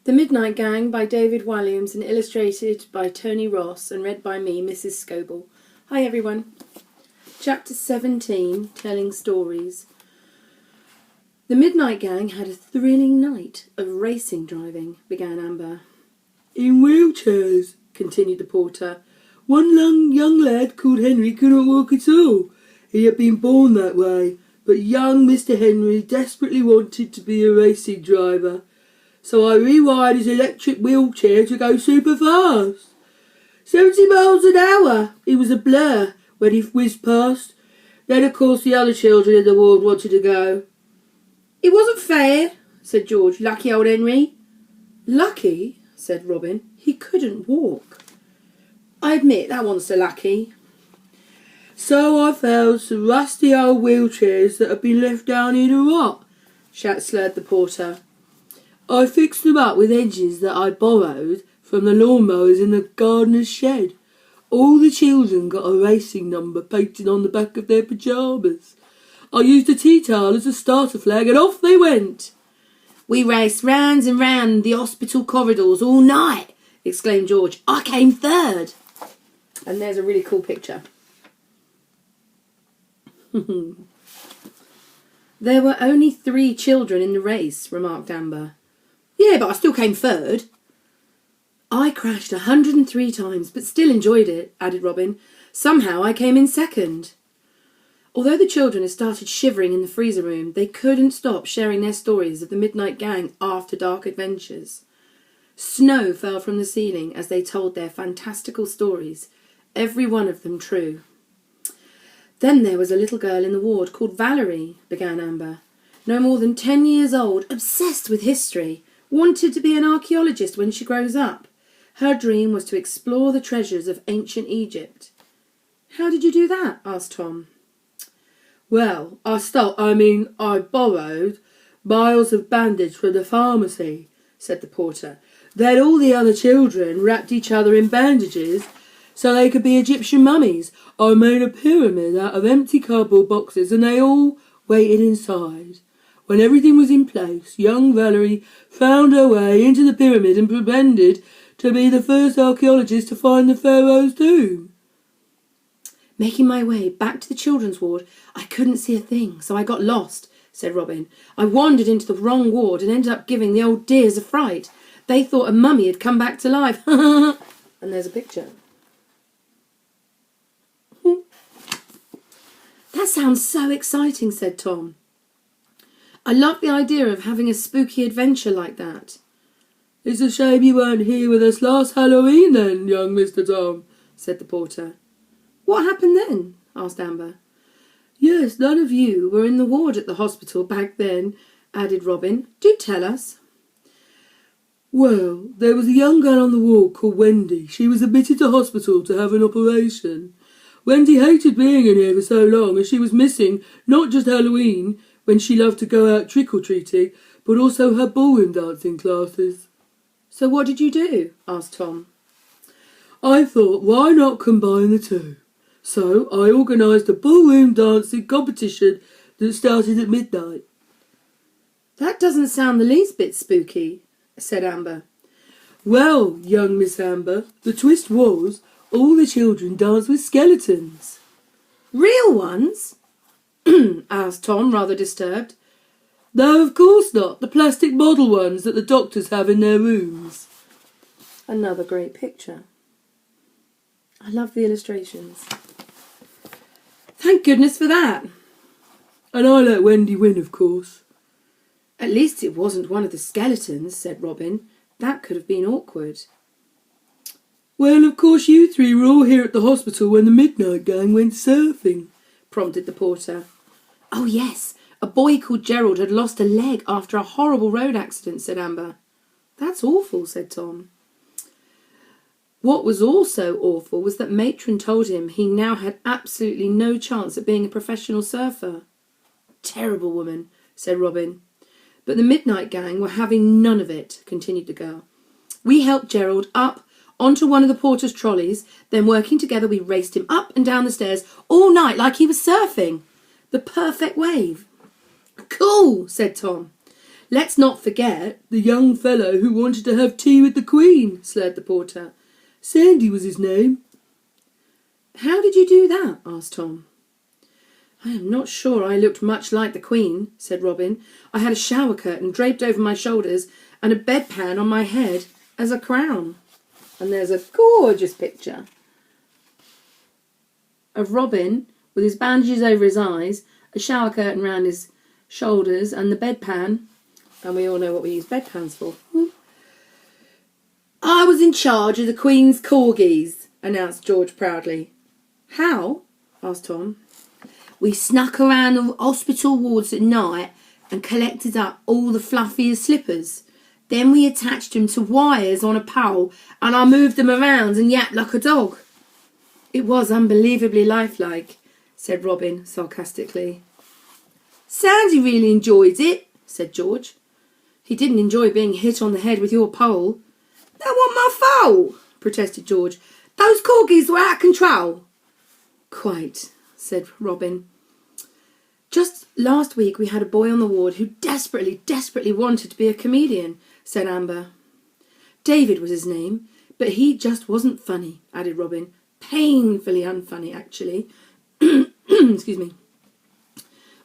The Midnight Gang by David Walliams and illustrated by Tony Ross and read by me, Mrs. Scoble. Hi everyone. Chapter 17, Telling Stories. The Midnight Gang had a thrilling night of racing driving, began Amber. In wheelchairs, continued the porter. One young lad called Henry couldn't walk at all. He had been born that way, but young Mr. Henry desperately wanted to be a racing driver. So I rewired his electric wheelchair to go super fast. 70 miles an hour! It was a blur when he whizzed past. Then, of course, the other children in the ward wanted to go. It wasn't fair, said George. Lucky old Henry. Lucky, said Robin. He couldn't walk. I admit that wasn't so lucky. So I found some rusty old wheelchairs that had been left down in a rot, slurred the porter. I fixed them up with engines that I borrowed from the lawnmowers in the gardener's shed. All the children got a racing number painted on the back of their pyjamas. I used a tea towel as a starter flag and off they went. We raced round and round the hospital corridors all night, exclaimed George. I came third. And there's a really cool picture. There were only 3 children in the race, remarked Amber. Yeah, but I still came third. I crashed 103 times, but still enjoyed it, added Robin. Somehow I came in second. Although the children had started shivering in the freezer room, they couldn't stop sharing their stories of the Midnight Gang after dark adventures. Snow fell from the ceiling as they told their fantastical stories, every one of them true. Then there was a little girl in the ward called Valerie, began Amber. No more than 10 years old, obsessed with history. Wanted to be an archaeologist when she grows up. Her dream was to explore the treasures of ancient Egypt. How did you do that? Asked Tom. Well, I borrowed miles of bandage from the pharmacy, said the porter. Then all the other children wrapped each other in bandages so they could be Egyptian mummies. I made a pyramid out of empty cardboard boxes and they all waited inside. When everything was in place, young Valerie found her way into the pyramid and pretended to be the first archaeologist to find the pharaoh's tomb. Making my way back to the children's ward, I couldn't see a thing, so I got lost, said Robin. I wandered into the wrong ward and ended up giving the old dears a fright. They thought a mummy had come back to life. And there's a picture. That sounds so exciting, said Tom. I love the idea of having a spooky adventure like that. It's a shame you weren't here with us last Halloween then, young Mr. Tom, said the porter. What happened then? Asked Amber. Yes, none of you were in the ward at the hospital back then, added Robin. Do tell us. Well, there was a young girl on the ward called Wendy. She was admitted to hospital to have an operation. Wendy hated being in here for so long as she was missing not just Halloween, when she loved to go out trick-or-treating, but also her ballroom dancing classes. So what did you do? Asked Tom. I thought, why not combine the two? So I organised a ballroom dancing competition that started at midnight. That doesn't sound the least bit spooky, said Amber. Well, young Miss Amber, the twist was all the children danced with skeletons. Real ones? Asked Tom, rather disturbed. No, of course not. The plastic model ones that the doctors have in their rooms. Another great picture. I love the illustrations. Thank goodness for that. And I let Wendy win, of course. At least it wasn't one of the skeletons, said Robin. That could have been awkward. Well, of course you 3 were all here at the hospital when the Midnight Gang went surfing, prompted the porter. Oh, yes, a boy called Gerald had lost a leg after a horrible road accident, said Amber. That's awful, said Tom. What was also awful was that Matron told him he now had absolutely no chance at being a professional surfer. Terrible woman, said Robin. But the Midnight Gang were having none of it, continued the girl. We helped Gerald up onto one of the porter's trolleys, then working together we raced him up and down the stairs all night like he was surfing. The perfect wave. Cool, said Tom. Let's not forget. The young fellow who wanted to have tea with the Queen, slurred the porter. Sandy was his name. How did you do that? Asked Tom. I am not sure I looked much like the Queen, said Robin. I had a shower curtain draped over my shoulders and a bedpan on my head as a crown. And there's a gorgeous picture of Robin with his bandages over his eyes, a shower curtain round his shoulders and the bedpan. And we all know what we use bedpans for. I was in charge of the Queen's corgis, announced George proudly. How? Asked Tom. We snuck around the hospital wards at night and collected up all the fluffiest slippers. Then we attached them to wires on a pole and I moved them around and yapped like a dog. It was unbelievably lifelike, said Robin sarcastically. Sandy really enjoyed it, said George. He didn't enjoy being hit on the head with your pole. That wasn't my fault, protested George. Those corgis were out of control. Quite, said Robin. Just last week we had a boy on the ward who desperately wanted to be a comedian, said Amber. David was his name, but he just wasn't funny, added Robin. Painfully unfunny, actually. Excuse me.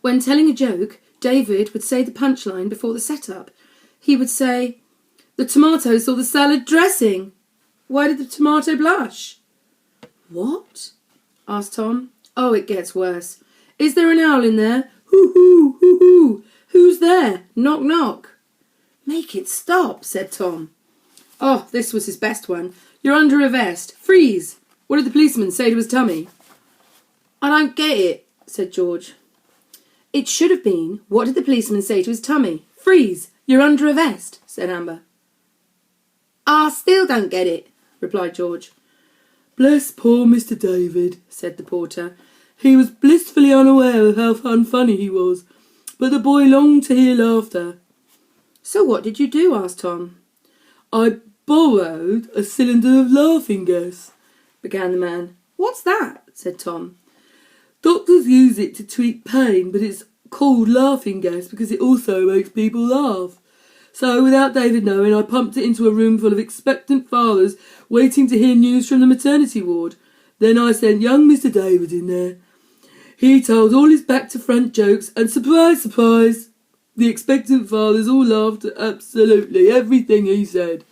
When telling a joke, David would say the punchline before the setup. He would say, the tomato saw the salad dressing. Why did the tomato blush? What? Asked Tom. Oh, it gets worse. Is there an owl in there? Hoo hoo, hoo hoo. Who's there? Knock knock. Make it stop, said Tom. Oh, this was his best one. You're under arrest. Freeze. What did the policeman say to his tummy? I don't get it, said George. It should have been, what did the policeman say to his tummy? Freeze. You're under arrest, said Amber. I still don't get it, replied George. Bless poor Mr. David, said the porter. He was blissfully unaware of how unfunny he was, but the boy longed to hear laughter. So what did you do? Asked Tom. I borrowed a cylinder of laughing gas, began the man. What's that? Said Tom. Doctors use it to treat pain, but it's called laughing gas because it also makes people laugh. So, without David knowing, I pumped it into a room full of expectant fathers waiting to hear news from the maternity ward. Then I sent young Mr. David in there. He told all his back-to-front jokes, and surprise, surprise, the expectant fathers all laughed at absolutely everything he said.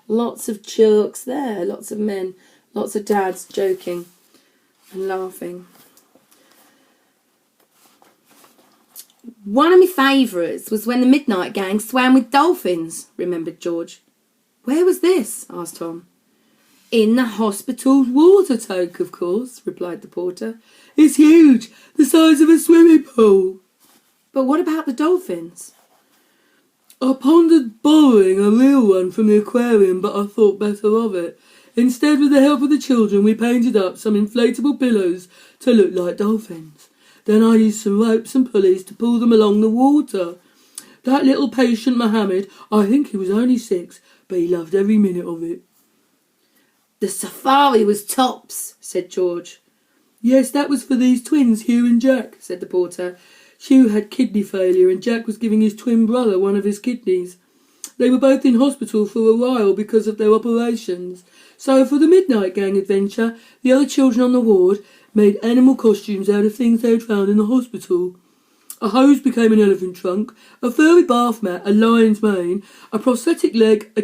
Lots of jokes there, lots of men, lots of dads joking and laughing. One of my favourites was when the Midnight Gang swam with dolphins, remembered George. Where was this? Asked Tom. In the hospital's water tank, of course, replied the porter. It's huge, the size of a swimming pool. But what about the dolphins? I pondered borrowing a real one from the aquarium, but I thought better of it. Instead, with the help of the children, we painted up some inflatable pillows to look like dolphins. Then I used some ropes and pulleys to pull them along the water. That little patient Mohammed, I think he was only 6, but he loved every minute of it. The safari was tops, said George. Yes, that was for these twins, Hugh and Jack, said the porter. Hugh had kidney failure and Jack was giving his twin brother one of his kidneys. They were both in hospital for a while because of their operations. So for the Midnight Gang adventure, the other children on the ward made animal costumes out of things they had found in the hospital. A hose became an elephant trunk, a furry bath mat, a lion's mane, a prosthetic leg, a